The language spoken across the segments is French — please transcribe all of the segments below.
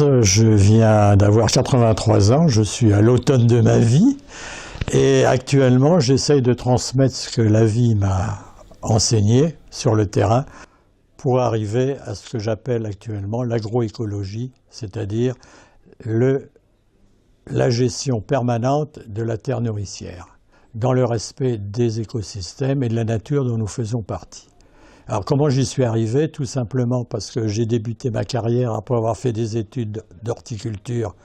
Morez, je viens d'avoir 83 ans, je suis à l'automne de ma vie et actuellement j'essaye de transmettre ce que la vie m'a enseigné sur le terrain pour arriver à ce que j'appelle actuellement l'agroécologie, c'est-à-dire la gestion permanente de la terre nourricière, dans le respect des écosystèmes et de la nature dont nous faisons partie. Alors comment j'y suis arrivé? Tout simplement parce que j'ai débuté ma carrière après avoir fait des études d'horticulture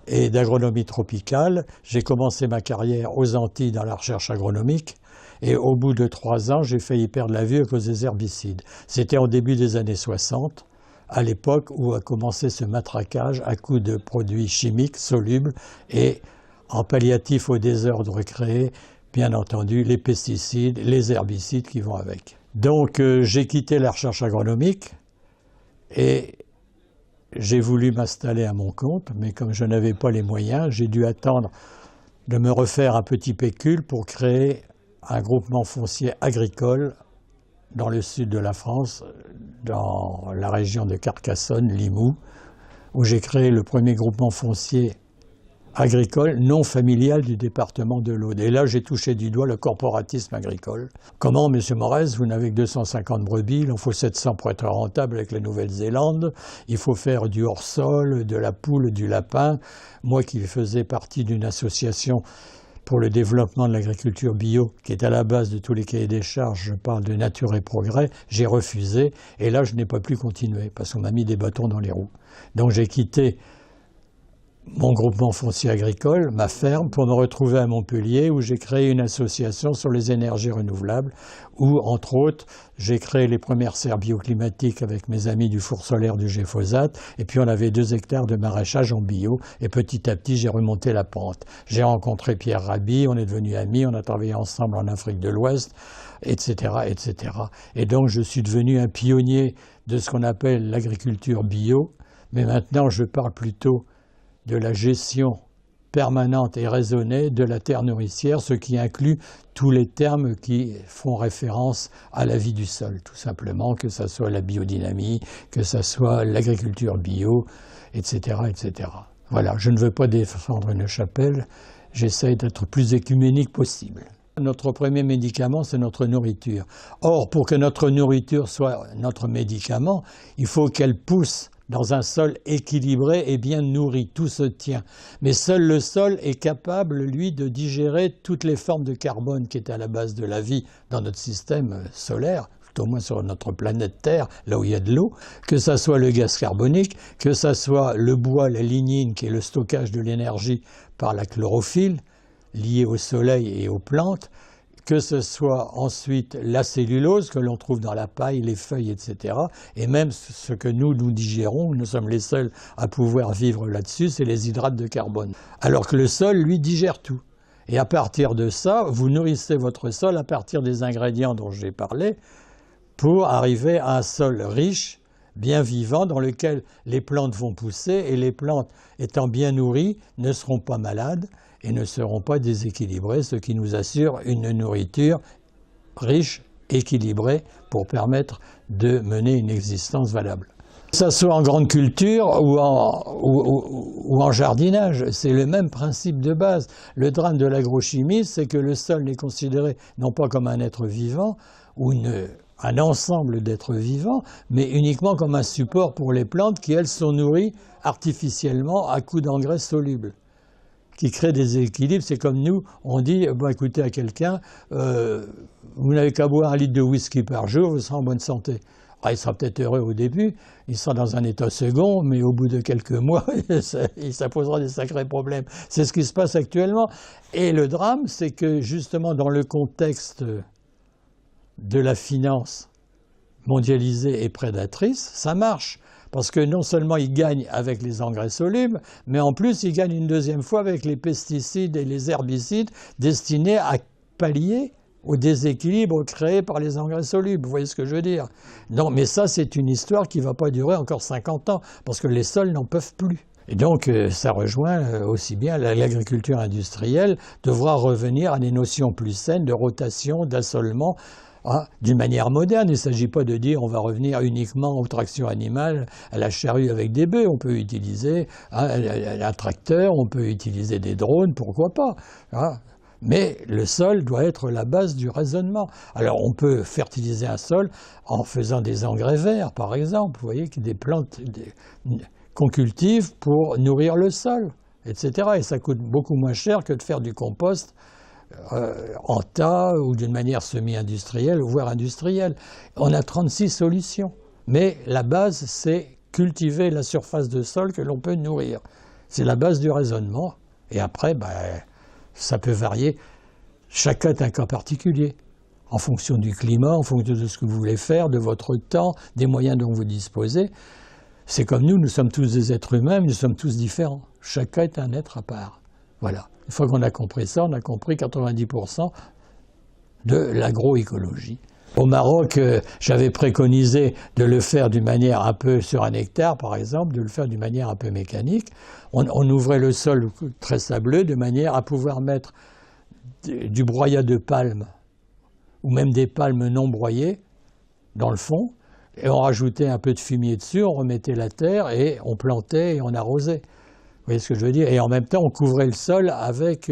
et d'agronomie tropicale. J'ai commencé ma carrière aux Antilles dans la recherche agronomique et au bout de 3 ans, j'ai failli perdre la vue à cause des herbicides. C'était au début des années 60, à l'époque où a commencé ce matraquage à coups de produits chimiques solubles et en palliatif au désordre créé, bien entendu, les pesticides, les herbicides qui vont avec. Donc j'ai quitté la recherche agronomique et j'ai voulu m'installer à mon compte, mais comme je n'avais pas les moyens, j'ai dû attendre de me refaire un petit pécule pour créer un groupement foncier agricole dans le sud de la France, dans la région de Carcassonne, Limoux, où j'ai créé le premier groupement foncier agricole non familial du département de l'Aude. Et là, j'ai touché du doigt le corporatisme agricole. Comment, M. Morez, vous n'avez que 250 brebis, il en faut 700 pour être rentable avec la Nouvelle-Zélande, il faut faire du hors-sol, de la poule, du lapin. Moi qui faisais partie d'une association pour le développement de l'agriculture bio, qui est à la base de tous les cahiers des charges, je parle de Nature et Progrès, j'ai refusé, et là je n'ai pas pu continuer, parce qu'on m'a mis des bâtons dans les roues. Donc j'ai quitté mon groupement foncier agricole, ma ferme, pour me retrouver à Montpellier où j'ai créé une association sur les énergies renouvelables où, entre autres, j'ai créé les premières serres bioclimatiques avec mes amis du four solaire du Glyphosate et puis on avait 2 hectares de maraîchage en bio et petit à petit j'ai remonté la pente. J'ai rencontré Pierre Rabhi, on est devenus amis, on a travaillé ensemble en Afrique de l'Ouest, etc., etc. Et donc je suis devenu un pionnier de ce qu'on appelle l'agriculture bio, mais maintenant je parle plutôt de la gestion permanente et raisonnée de la terre nourricière, ce qui inclut tous les termes qui font référence à la vie du sol, tout simplement, que ce soit la biodynamie, que ce soit l'agriculture bio, etc., etc. Voilà, je ne veux pas défendre une chapelle, j'essaie d'être plus écuménique possible. Notre premier médicament, c'est notre nourriture. Or, pour que notre nourriture soit notre médicament, il faut qu'elle pousse dans un sol équilibré et bien nourri, tout se tient. Mais seul le sol est capable, lui, de digérer toutes les formes de carbone qui étaient à la base de la vie dans notre système solaire, tout au moins sur notre planète Terre, là où il y a de l'eau, que ça soit le gaz carbonique, que ça soit le bois, la lignine, qui est le stockage de l'énergie par la chlorophylle, liée au soleil et aux plantes, que ce soit ensuite la cellulose que l'on trouve dans la paille, les feuilles, etc. Et même ce que nous digérons, nous sommes les seuls à pouvoir vivre là-dessus, c'est les hydrates de carbone. Alors que le sol, lui, digère tout. Et à partir de ça, vous nourrissez votre sol à partir des ingrédients dont j'ai parlé pour arriver à un sol riche, bien vivant, dans lequel les plantes vont pousser et les plantes, étant bien nourries, ne seront pas malades et ne seront pas déséquilibrées, ce qui nous assure une nourriture riche, équilibrée, pour permettre de mener une existence valable. Que ce soit en grande culture ou en jardinage, c'est le même principe de base. Le drame de l'agrochimie, c'est que le sol n'est considéré non pas comme un être vivant ou un ensemble d'êtres vivants, mais uniquement comme un support pour les plantes qui, elles, sont nourries artificiellement à coups d'engrais solubles, qui créent des équilibres. C'est comme nous, on dit, bon, écoutez à quelqu'un, vous n'avez qu'à boire 1 litre de whisky par jour, vous serez en bonne santé. Ah, il sera peut-être heureux au début, il sera dans un état second, mais au bout de quelques mois, ça posera des sacrés problèmes. C'est ce qui se passe actuellement. Et le drame, c'est que justement dans le contexte de la finance mondialisée et prédatrice, ça marche. Parce que non seulement ils gagnent avec les engrais solubles, mais en plus ils gagnent une deuxième fois avec les pesticides et les herbicides destinés à pallier au déséquilibre créé par les engrais solubles. Vous voyez ce que je veux dire? Non, mais ça c'est une histoire qui ne va pas durer encore 50 ans, parce que les sols n'en peuvent plus. Et donc ça rejoint aussi bien l'agriculture industrielle devra revenir à des notions plus saines de rotation, d'assolement, hein, d'une manière moderne. Il ne s'agit pas de dire on va revenir uniquement aux tractions animales, à la charrue avec des bœufs. On peut utiliser un tracteur, on peut utiliser des drones, pourquoi pas, hein. Mais le sol doit être la base du raisonnement. Alors on peut fertiliser un sol en faisant des engrais verts, par exemple. Vous voyez qu'il y a des plantes qu'on cultive pour nourrir le sol, etc. Et ça coûte beaucoup moins cher que de faire du compost en tas ou d'une manière semi-industrielle, voire industrielle. On a 36 solutions. Mais la base, c'est cultiver la surface de sol que l'on peut nourrir. C'est la base du raisonnement. Et après, ça peut varier. Chacun est un cas particulier, en fonction du climat, en fonction de ce que vous voulez faire, de votre temps, des moyens dont vous disposez. C'est comme nous sommes tous des êtres humains, mais nous sommes tous différents. Chacun est un être à part. Voilà. Une fois qu'on a compris ça, on a compris 90% de l'agroécologie. Au Maroc, j'avais préconisé de le faire d'une manière un peu sur un hectare, par exemple, de le faire d'une manière un peu mécanique. On ouvrait le sol très sableux de manière à pouvoir mettre du broyat de palmes ou même des palmes non broyées dans le fond, et on rajoutait un peu de fumier dessus, on remettait la terre et on plantait et on arrosait. Vous voyez ce que je veux dire? Et en même temps, on couvrait le sol avec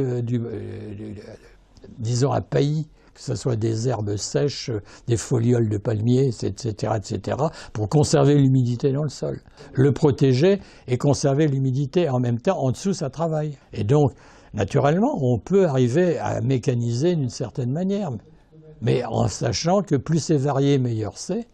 disons un paillis, que ce soit des herbes sèches, des folioles de palmier, etc., etc., pour conserver l'humidité dans le sol. Le protéger et conserver l'humidité. En même temps, en dessous, ça travaille. Et donc, naturellement, on peut arriver à mécaniser d'une certaine manière, mais en sachant que plus c'est varié, meilleur c'est.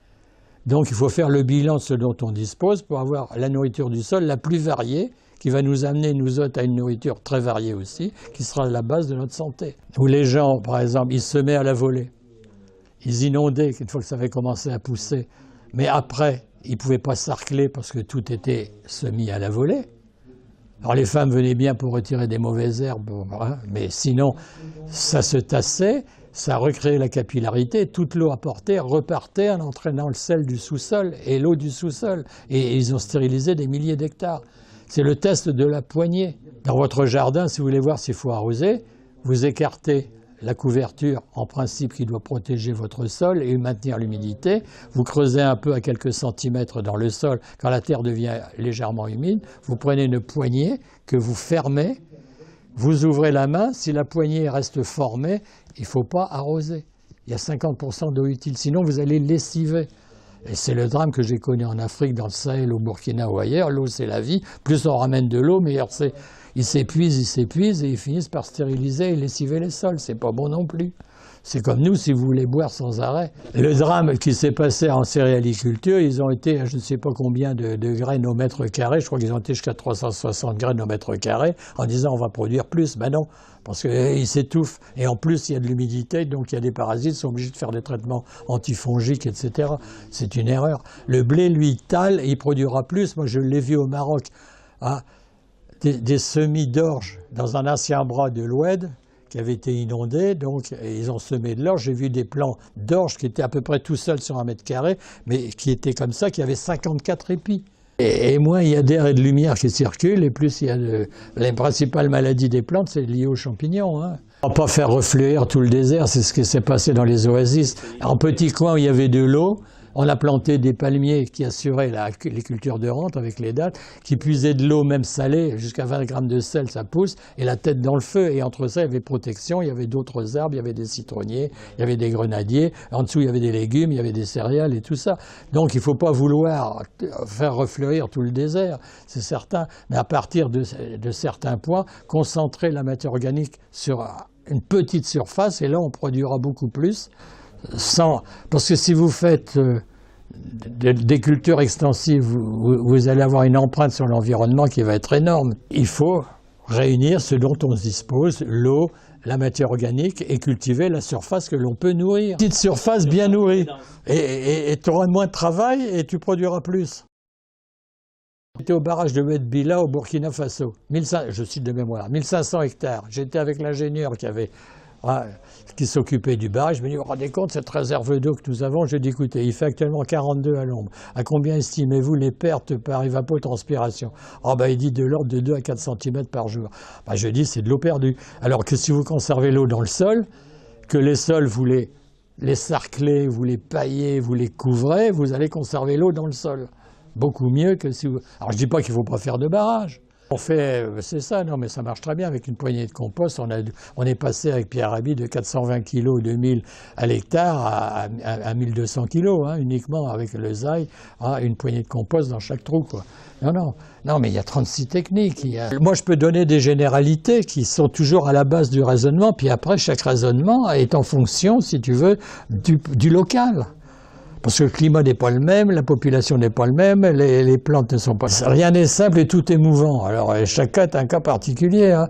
Donc, il faut faire le bilan de ce dont on dispose pour avoir la nourriture du sol la plus variée, qui va nous amener, nous autres, à une nourriture très variée aussi, qui sera la base de notre santé. Où les gens, par exemple, ils semaient à la volée. Ils inondaient une fois que ça avait commencé à pousser. Mais après, ils ne pouvaient pas sarcler parce que tout était semis à la volée. Alors les femmes venaient bien pour retirer des mauvaises herbes, hein, mais sinon, ça se tassait, ça recréait la capillarité, toute l'eau apportée repartait en entraînant le sel du sous-sol et l'eau du sous-sol. Et ils ont stérilisé des milliers d'hectares. C'est le test de la poignée. Dans votre jardin, si vous voulez voir s'il faut arroser, vous écartez la couverture, en principe, qui doit protéger votre sol et maintenir l'humidité. Vous creusez un peu à quelques centimètres dans le sol. Quand la terre devient légèrement humide, vous prenez une poignée que vous fermez, vous ouvrez la main. Si la poignée reste formée, il ne faut pas arroser. Il y a 50% d'eau utile, sinon vous allez lessiver. Et c'est le drame que j'ai connu en Afrique, dans le Sahel, au Burkina ou ailleurs. L'eau, c'est la vie. Plus on ramène de l'eau, meilleur c'est. Ils s'épuisent et ils finissent par stériliser et lessiver les sols. C'est pas bon non plus. C'est comme nous, si vous voulez boire sans arrêt. Le drame qui s'est passé en céréaliculture, ils ont été à je ne sais pas combien de graines au mètre carré. Je crois qu'ils ont été jusqu'à 360 graines au mètre carré, en disant on va produire plus. Ben non, parce qu'ils s'étouffent. Et en plus, il y a de l'humidité, donc il y a des parasites, ils sont obligés de faire des traitements antifongiques, etc. C'est une erreur. Le blé, lui, tale et il produira plus. Moi, je l'ai vu au Maroc, hein, des semis d'orge dans un ancien bras de l'Oued qui avait été inondé, donc ils ont semé de l'orge. J'ai vu des plants d'orge qui étaient à peu près tout seuls sur 1 mètre carré, mais qui étaient comme ça, qui avaient 54 épis. Et moins il y a d'air et de lumière qui circulent, et plus il y a les principales maladies des plantes, c'est lié aux champignons, hein. On ne va pas faire refleurir tout le désert, c'est ce qui s'est passé dans les oasis. En petits coins où il y avait de l'eau, on a planté des palmiers qui assuraient les cultures de rente avec les dattes, qui puisaient de l'eau même salée, jusqu'à 20 grammes de sel, ça pousse, et la tête dans le feu. Et entre ça, il y avait protection, il y avait d'autres arbres, il y avait des citronniers, il y avait des grenadiers, en dessous il y avait des légumes, il y avait des céréales et tout ça. Donc il ne faut pas vouloir faire refleurir tout le désert, c'est certain, mais à partir de certains points, concentrer la matière organique sur une petite surface, et là on produira beaucoup plus. Parce que si vous faites des cultures extensives, vous allez avoir une empreinte sur l'environnement qui va être énorme. Il faut réunir ce dont on dispose, l'eau, la matière organique, et cultiver la surface que l'on peut nourrir. Petite surface bien nourrie. Et tu auras moins de travail et tu produiras plus. J'étais au barrage de Medbila au Burkina Faso, je cite de mémoire, 1500 hectares. J'étais avec l'ingénieur qui s'occupait du barrage. Je me dis, vous vous rendez compte, cette réserve d'eau que nous avons? Je dis, écoutez, il fait actuellement 42 à l'ombre. À combien estimez-vous les pertes par évapotranspiration? Il dit de l'ordre de 2 à 4 cm par jour. Je dis, c'est de l'eau perdue. Alors que si vous conservez l'eau dans le sol, que les sols, vous les les sarclez, vous les paillez, vous les couvrez, vous allez conserver l'eau dans le sol. Beaucoup mieux que si vous... Alors je ne dis pas qu'il ne faut pas faire de barrage. On fait, c'est ça, non mais ça marche très bien avec une poignée de compost. On est passé avec Pierre Rabhi de 420 kg ou 2000 à l'hectare à 1200 kg, hein, uniquement avec le zaï, hein, une poignée de compost dans chaque trou, quoi. Non, mais il y a 36 techniques. Moi, je peux donner des généralités qui sont toujours à la base du raisonnement, puis après, chaque raisonnement est en fonction, si tu veux, du local. Parce que le climat n'est pas le même, la population n'est pas le même, les plantes ne sont pas... Rien n'est simple et tout est mouvant. Alors, chaque cas est un cas particulier, hein.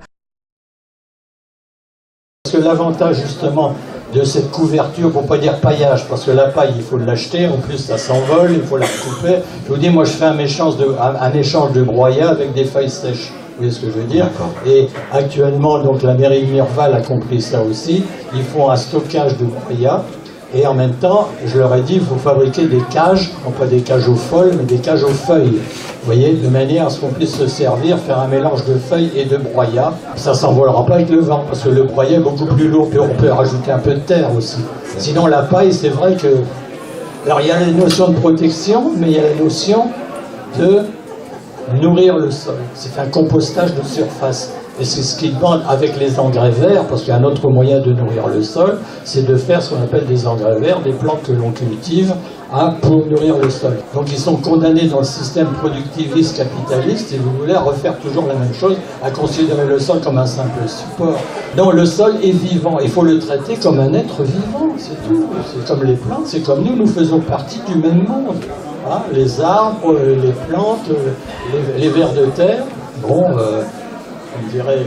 Parce que l'avantage, justement, de cette couverture, pour ne pas dire paillage, parce que la paille, il faut l'acheter, en plus ça s'envole, il faut la recouper. Je vous dis, moi je fais un échange de broyat avec des feuilles sèches. Vous voyez ce que je veux dire? Et actuellement, donc la mairie de Mirval a compris ça aussi. Ils font un stockage de broyat. Et en même temps, je leur ai dit, il faut fabriquer des cages, non pas des cages aux folles, mais des cages aux feuilles. Vous voyez, de manière à ce qu'on puisse se servir, faire un mélange de feuilles et de broyat. Ça ne s'envolera pas avec le vent, parce que le broyat est beaucoup plus lourd, puis on peut rajouter un peu de terre aussi. Sinon, la paille, c'est vrai que... Alors, il y a la notion de protection, mais il y a la notion de nourrir le sol. C'est un compostage de surface. Et c'est ce qui demande avec les engrais verts, parce qu'il y a un autre moyen de nourrir le sol, c'est de faire ce qu'on appelle des engrais verts, des plantes que l'on cultive pour nourrir le sol. Donc ils sont condamnés dans le système productiviste capitaliste, si vous voulez, à refaire toujours la même chose, à considérer le sol comme un simple support. Non, le sol est vivant, il faut le traiter comme un être vivant, c'est tout. C'est comme les plantes, c'est comme nous faisons partie du même monde. Hein, les arbres, les plantes, les vers de terre, bon... on dirait,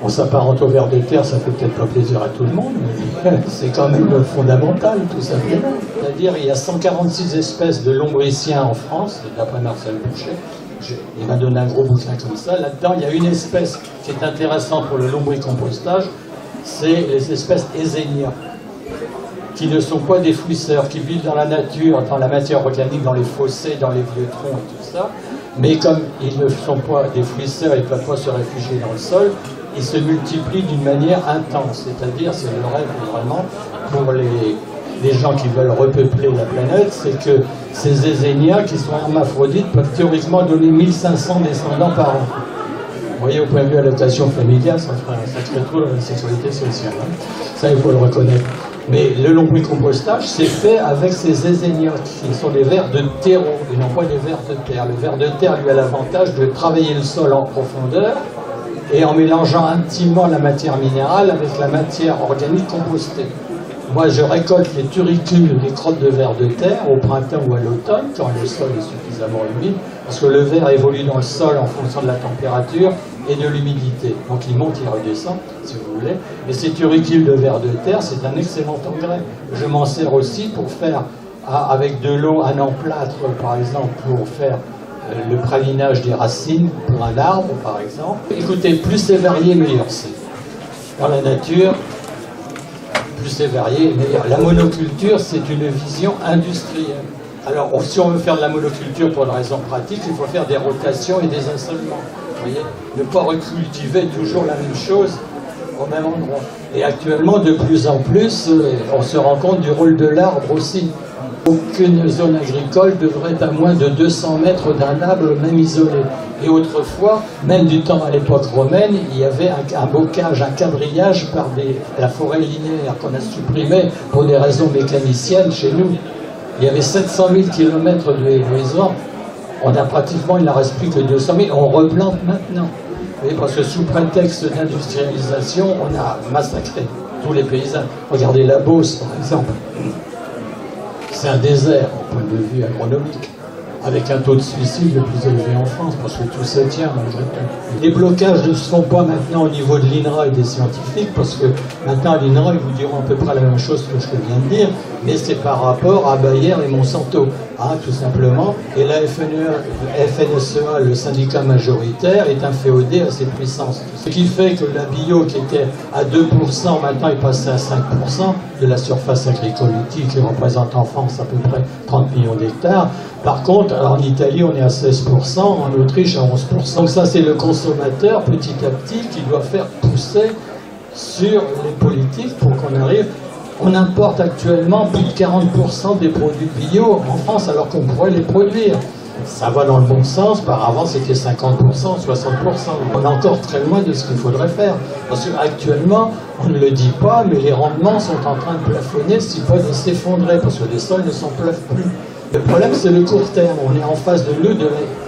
on s'apparente au ver de terre, ça fait peut-être pas plaisir à tout le monde, mais c'est quand même fondamental, tout simplement. C'est-à-dire, il y a 146 espèces de lombriciens en France, d'après Marcel Boucher. Il m'a donné un gros bouquin comme ça. Là-dedans, il y a une espèce qui est intéressante pour le lombricompostage, c'est les espèces Eisenia, qui ne sont pas des fouisseurs, qui vivent dans la nature, dans la matière organique, dans les fossés, dans les vieux troncs et tout ça. Mais comme ils ne sont pas des fouisseurs, ils ne peuvent pas se réfugier dans le sol, ils se multiplient d'une manière intense. C'est-à-dire, c'est le rêve vraiment pour les gens qui veulent repeupler la planète, c'est que ces Eisenia, qui sont hermaphrodites, peuvent théoriquement donner 1500 descendants par an. Vous voyez, au point de vue allocation familiale, ça ferait un sacré trou dans la sécurité sociale. Hein. Ça, il faut le reconnaître. Mais le lombricompostage, c'est fait avec ces Eisenia, qui sont des vers de terreau, et non pas des vers de terre. Le ver de terre lui a l'avantage de travailler le sol en profondeur, et en mélangeant intimement la matière minérale avec la matière organique compostée. Moi, je récolte les turicules, les crottes de vers de terre au printemps ou à l'automne, quand le sol est suffisamment humide, parce que le ver évolue dans le sol en fonction de la température et de l'humidité. Donc il monte, il redescend, si vous voulez. Et ces turicules de vers de terre, c'est un excellent engrais. Je m'en sers aussi pour faire, avec de l'eau, un emplâtre, par exemple, pour faire le pralinage des racines pour un arbre, par exemple. Écoutez, plus c'est varié, meilleur c'est. Dans la nature, plus c'est varié, meilleur. La monoculture, c'est une vision industrielle. Alors, si on veut faire de la monoculture pour une raison pratique, il faut faire des rotations et des assolements. Vous voyez, ne pas recultiver toujours la même chose au même endroit. Et actuellement, de plus en plus, on se rend compte du rôle de l'arbre aussi. Aucune zone agricole devrait être à moins de 200 mètres d'un arbre, même isolé. Et autrefois, même du temps à l'époque romaine, il y avait un bocage, un quadrillage par la forêt linéaire qu'on a supprimée pour des raisons mécaniciennes chez nous. Il y avait 700 000 km de hébraisement. On a pratiquement, il n'en reste plus que 200 000. On replante maintenant. Vous voyez, parce que sous prétexte d'industrialisation, on a massacré tous les paysans. Regardez la Beauce, par exemple. C'est un désert, au point de vue agronomique, avec un taux de suicide le plus élevé en France, parce que tout se tient malgré tout. Les blocages ne se font pas maintenant au niveau de l'INRA et des scientifiques, parce que maintenant à l'INRA, ils vous diront à peu près la même chose que je viens de dire, mais c'est par rapport à Bayer et Monsanto, hein, tout simplement. Et la FNSEA, le syndicat majoritaire, est inféodé à ces puissances. Ce qui fait que la bio, qui était à 2%, maintenant est passée à 5% de la surface agricole utile, qui représente en France à peu près 30 millions d'hectares. Par contre, en Italie, on est à 16%, en Autriche à 11%. Donc ça, c'est le consommateur, petit à petit, qui doit faire pousser sur les politiques pour qu'on arrive On importe actuellement plus de 40% des produits bio en France alors qu'on pourrait les produire. Ça va dans le bon sens, par avant c'était 50%, 60%. On est encore très loin de ce qu'il faudrait faire. Parce qu'actuellement, on ne le dit pas, mais les rendements sont en train de plafonner, s'ils peuvent s'effondrer, parce que les sols ne s'en pleuvent plus. Le problème, c'est le court terme. On est en face de nous,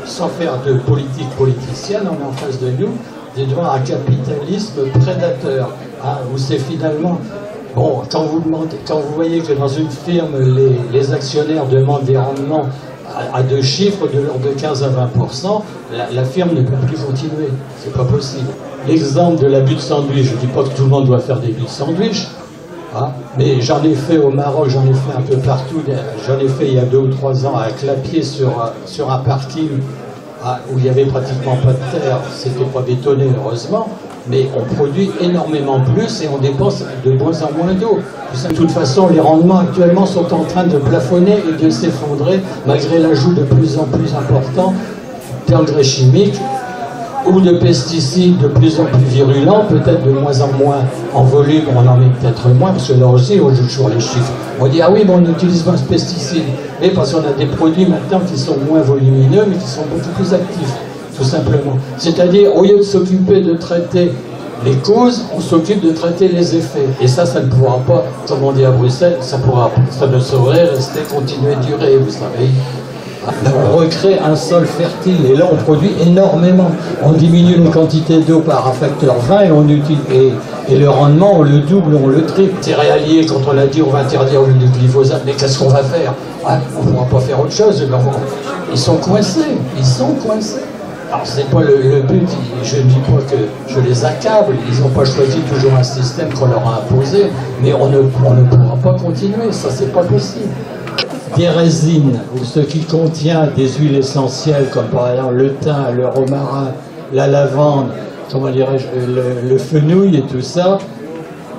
sans faire de politique politicienne, on est en face de nous, devant un capitalisme prédateur, hein, où c'est finalement... Bon, quand vous voyez que dans une firme, les actionnaires demandent des rendements à deux chiffres de l'ordre de 15 à 20%, la firme ne peut plus continuer. C'est pas possible. L'exemple de la butte sandwich, je ne dis pas que tout le monde doit faire des buttes sandwich, hein, mais j'en ai fait au Maroc, j'en ai fait un peu partout. J'en ai fait il y a 2 ou 3 ans à Clapier sur un parking où il n'y avait pratiquement pas de terre. C'était pas bétonné, heureusement. Mais on produit énormément plus et on dépense de moins en moins d'eau. De toute façon, les rendements actuellement sont en train de plafonner et de s'effondrer malgré l'ajout de plus en plus important d'engrais chimiques ou de pesticides de plus en plus virulents, peut-être de moins en moins en volume, on en met peut-être moins, parce que là aussi, on joue toujours les chiffres. On dit, ah oui, mais on n'utilise pas ce pesticide. Mais parce qu'on a des produits maintenant qui sont moins volumineux, mais qui sont beaucoup plus actifs. Tout simplement. C'est-à-dire, au lieu de s'occuper de traiter les causes, on s'occupe de traiter les effets. Et ça ne pourra pas, comme on dit à Bruxelles, ça ne saurait rester, continuer, durer, vous savez. On recrée un sol fertile et là on produit énormément. On diminue les quantités d'eau par un facteur 20 et le rendement on le double, on le triple. Céréaliers, quand on a dit on va interdire le glyphosate, mais qu'est-ce qu'on va faire? On ne pourra pas faire autre chose. Ils sont coincés, Alors c'est pas le but, je ne dis pas que je les accable, ils n'ont pas choisi toujours un système qu'on leur a imposé, mais on ne pourra pas continuer, ça c'est pas possible. Des résines, ou ce qui contient des huiles essentielles, comme par exemple le thym, le romarin, la lavande, comment dirais-je, le fenouil et tout ça,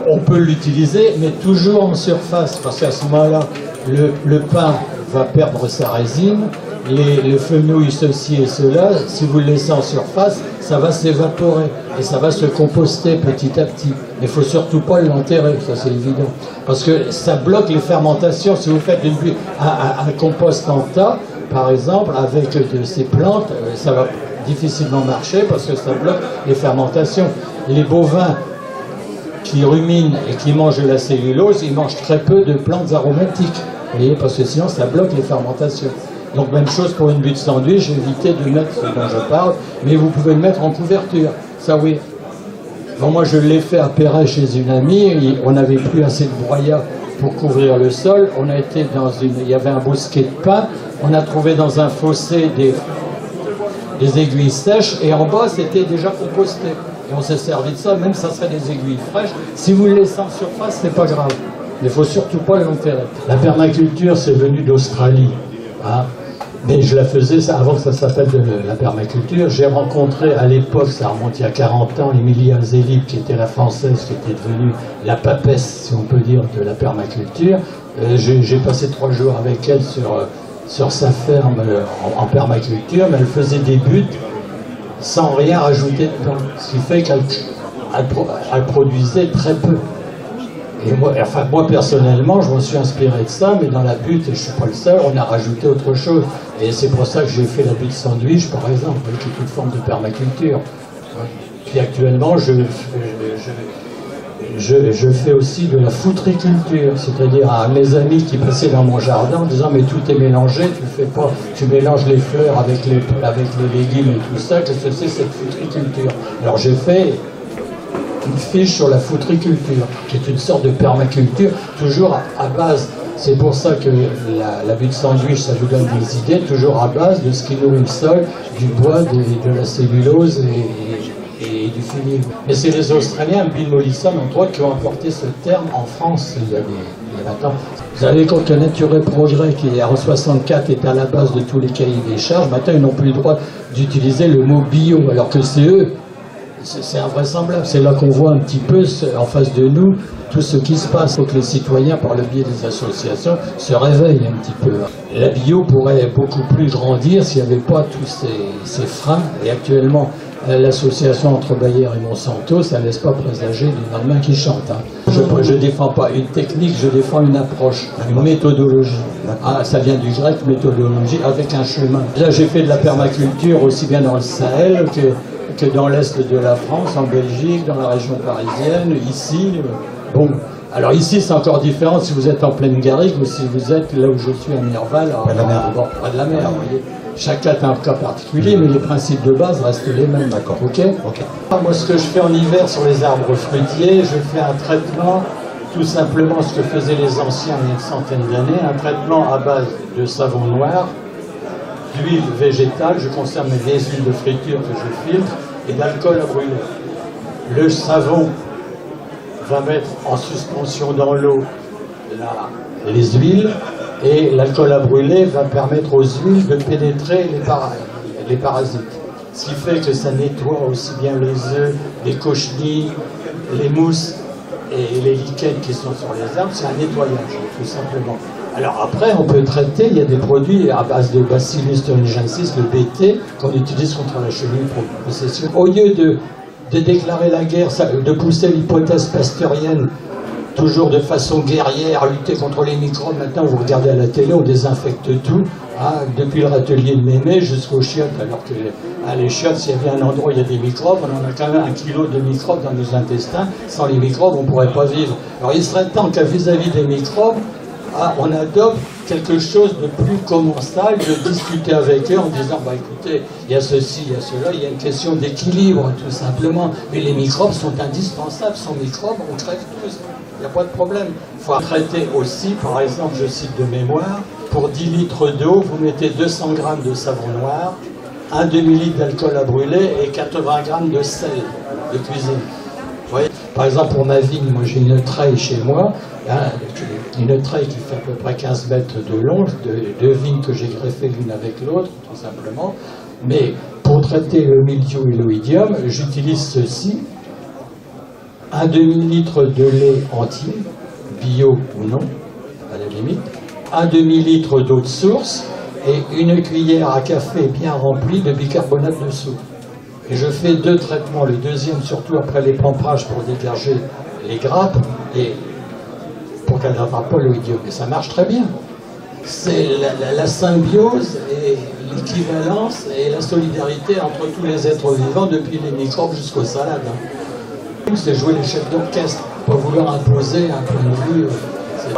on peut l'utiliser, mais toujours en surface, parce qu'à ce moment-là, le pain va perdre sa résine, le fenouil, ceci et cela, si vous le laissez en surface, ça va s'évaporer et ça va se composter petit à petit. Mais il ne faut surtout pas l'enterrer, ça c'est évident. Parce que ça bloque les fermentations. Si vous faites un compost en tas, par exemple, avec de ces plantes, ça va difficilement marcher parce que ça bloque les fermentations. Les bovins qui ruminent et qui mangent de la cellulose, ils mangent très peu de plantes aromatiques. Vous voyez, parce que sinon ça bloque les fermentations. Donc même chose pour une butte sandwich, évitez de mettre ce dont je parle, mais vous pouvez le mettre en couverture, ça oui. Bon, moi je l'ai fait à Perret chez une amie, on n'avait plus assez de broyat pour couvrir le sol, on a été il y avait un bosquet de pin, on a trouvé dans un fossé des aiguilles sèches, et en bas c'était déjà composté. Et on s'est servi de ça, même ça serait des aiguilles fraîches, si vous le laissez en surface, c'est pas grave. Il ne faut surtout pas l'enterrer. La permaculture, c'est venu d'Australie. Hein. Mais je la faisais ça, avant que ça s'appelle de la permaculture. J'ai rencontré à l'époque, ça remonte il y a 40 ans, Emilie Alzélib, qui était la française, qui était devenue la papesse, si on peut dire, de la permaculture. J'ai passé 3 jours avec elle sur sa ferme en permaculture, mais elle faisait des buttes sans rien rajouter dedans. Ce qui fait qu'elle produisait très peu. Et moi, personnellement, je m'en suis inspiré de ça, mais dans la butte, et je ne suis pas le seul, on a rajouté autre chose. Et c'est pour ça que j'ai fait la butte sandwich, par exemple, qui est une forme de permaculture. Puis actuellement, je fais aussi de la foutriculture, c'est-à-dire à mes amis qui passaient dans mon jardin en disant « mais tout est mélangé, tu mélanges les fleurs avec les légumes et tout ça, qu'est-ce que c'est cette foutriculture ?» Alors j'ai fait une fiche sur la foutriculture, qui est une sorte de permaculture, toujours à base, c'est pour ça que la butte sandwich, ça vous donne des idées, toujours à base de ce qui nourrit le sol, du bois, de la cellulose et du fumier. Mais c'est les Australiens, Bill Mollison, entre autres, qui ont apporté ce terme en France il y a 20 ans. Vous savez, quand le Nature et Progrès, qui en 64 est à la base de tous les cahiers des charges, maintenant ils n'ont plus le droit d'utiliser le mot bio, alors que c'est eux. C'est invraisemblable. C'est là qu'on voit un petit peu en face de nous tout ce qui se passe. Il faut que les citoyens, par le biais des associations, se réveillent un petit peu. La bio pourrait beaucoup plus grandir s'il n'y avait pas tous ces freins. Et actuellement, l'association entre Bayer et Monsanto, ça ne laisse pas présager du lendemain qui chante. Hein. Je ne défends pas une technique, je défends une approche, une méthodologie. Ah, ça vient du grec, méthodologie, avec un chemin. Là, j'ai fait de la permaculture aussi bien dans le Sahel que dans l'Est de la France, en Belgique, dans la région parisienne, ici. Bon, alors ici, c'est encore différent si vous êtes en pleine garrigue ou si vous êtes là où je suis à Mirval, près de la mer. Bon, près de la mer, vous voyez. Chaque cas est un cas particulier, mais les principes de base restent les mêmes. D'accord. Ok. Moi, ce que je fais en hiver sur les arbres fruitiers, je fais un traitement, tout simplement ce que faisaient les anciens il y a une centaine d'années, un traitement à base de savon noir, d'huile végétale, je conserve mes huiles de friture que je filtre, et d'alcool à brûler. Le savon va mettre en suspension dans l'eau les huiles, et l'alcool à brûler va permettre aux huiles de pénétrer les parasites. Ce qui fait que ça nettoie aussi bien les œufs, les cochenilles, les mousses et les lichens qui sont sur les arbres. C'est un nettoyage, tout simplement. Alors après, on peut traiter, il y a des produits à base de Bacillus thuringiensis, le BT, qu'on utilise contre la chenille pour possession. Au lieu de déclarer la guerre, de pousser l'hypothèse pasteurienne, toujours de façon guerrière, à lutter contre les microbes. Maintenant, vous regardez à la télé, on désinfecte tout, hein, depuis le râtelier de Mémé jusqu'aux chiottes. Alors que les chiottes, s'il y avait un endroit où il y a des microbes, on en a quand même 1 kilo de microbes dans nos intestins. Sans les microbes, on ne pourrait pas vivre. Alors il serait temps qu'à vis-à-vis des microbes, on adopte quelque chose de plus commensal, de discuter avec eux en disant, bah écoutez, il y a ceci, il y a cela, il y a une question d'équilibre, tout simplement. Mais les microbes sont indispensables. Sans microbes, on crève tous. Il n'y a pas de problème. Il faut traiter aussi, par exemple, je cite de mémoire, pour 10 litres d'eau, vous mettez 200 grammes de savon noir, un demi-litre d'alcool à brûler et 80 grammes de sel de cuisine. Vous voyez, par exemple, pour ma vigne, moi j'ai une treille chez moi, hein, une treille qui fait à peu près 15 mètres de long, deux vignes que j'ai greffées l'une avec l'autre, tout simplement. Mais pour traiter le mildiou et l'oïdium, j'utilise ceci. Un demi-litre de lait entier, bio ou non, à la limite, un demi-litre d'eau de source et une cuillère à café bien remplie de bicarbonate de soude. Et je fais 2 traitements, le deuxième surtout après les pamprages pour dégager les grappes et pour qu'elle n'attrape pas l'oïdium. Et ça marche très bien. C'est la symbiose et l'équivalence et la solidarité entre tous les êtres vivants, depuis les microbes jusqu'aux salades. C'est jouer les chefs d'orchestre, pas vouloir imposer un point de vue.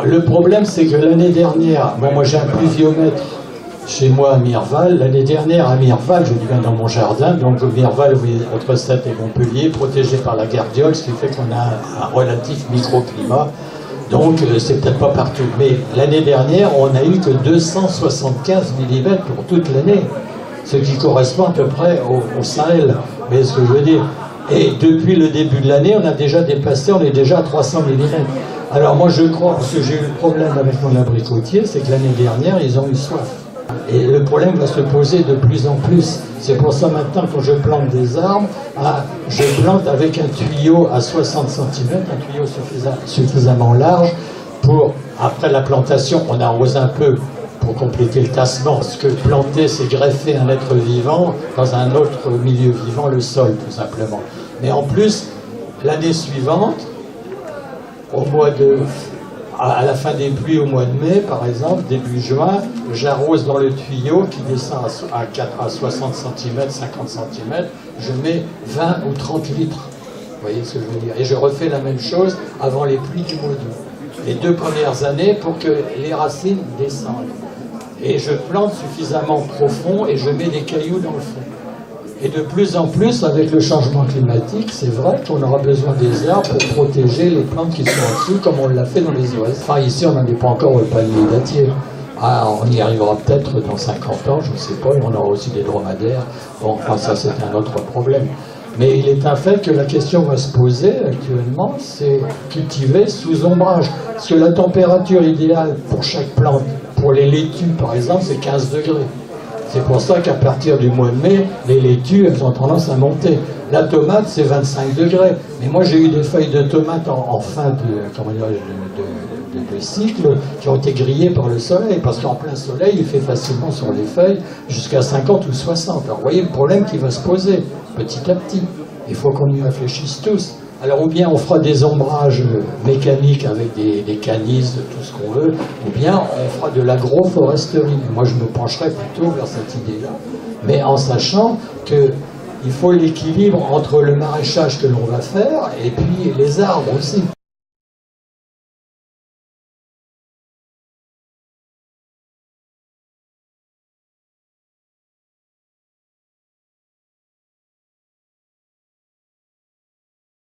Le problème, c'est que l'année dernière, moi j'ai un pluviomètre chez moi à Mirval. L'année dernière à Mirval, je dis bien dans mon jardin, donc Mirval, entre Sète et Montpellier, protégé par la gardiole, ce qui fait qu'on a un relatif microclimat. Donc c'est peut-être pas partout. Mais l'année dernière, on n'a eu que 275 mm pour toute l'année, ce qui correspond à peu près au Sahel. Vous voyez ce que je veux dire? Et depuis le début de l'année, on a déjà dépassé, on est déjà à 300 mm. Alors moi je crois, parce que j'ai eu le problème avec mon abricotier, c'est que l'année dernière, ils ont eu soif. Et le problème va se poser de plus en plus. C'est pour ça maintenant, quand je plante des arbres, je plante avec un tuyau à 60 cm, un tuyau suffisamment large, pour, après la plantation, on arrose un peu pour compléter le tassement, parce que planter, c'est greffer un être vivant dans un autre milieu vivant, le sol, tout simplement. Mais en plus, l'année suivante, à la fin des pluies au mois de mai, par exemple, début juin, j'arrose dans le tuyau qui descend à 60 cm, 50 cm, je mets 20 ou 30 litres. Vous voyez ce que je veux dire? Et je refais la même chose avant les pluies du mois d'août. Les 2 premières années pour que les racines descendent. Et je plante suffisamment profond et je mets des cailloux dans le fond. Et de plus en plus, avec le changement climatique, c'est vrai qu'on aura besoin des arbres pour protéger les plantes qui sont en dessous, comme on l'a fait dans les Ouest. Enfin, ici, on n'en est pas encore au palier dattier. On y arrivera peut-être dans 50 ans, je ne sais pas, et on aura aussi des dromadaires. Bon, enfin, ça, c'est un autre problème. Mais il est un fait que la question va se poser actuellement, c'est cultiver sous ombrage. Parce que la température idéale pour chaque plante, pour les laitues par exemple, c'est 15 degrés. C'est pour ça qu'à partir du mois de mai, les laitues, elles ont tendance à monter. La tomate, c'est 25 degrés. Mais moi, j'ai eu des feuilles de tomates en fin de cycle qui ont été grillées par le soleil. Parce qu'en plein soleil, il fait facilement sur les feuilles jusqu'à 50 ou 60. Alors, vous voyez le problème qui va se poser. petit à petit. Il faut qu'on y réfléchisse tous. Alors ou bien on fera des ombrages mécaniques avec des canisses, tout ce qu'on veut, ou bien on fera de l'agroforesterie. Moi je me pencherai plutôt vers cette idée-là, mais en sachant qu'il faut l'équilibre entre le maraîchage que l'on va faire et puis les arbres aussi.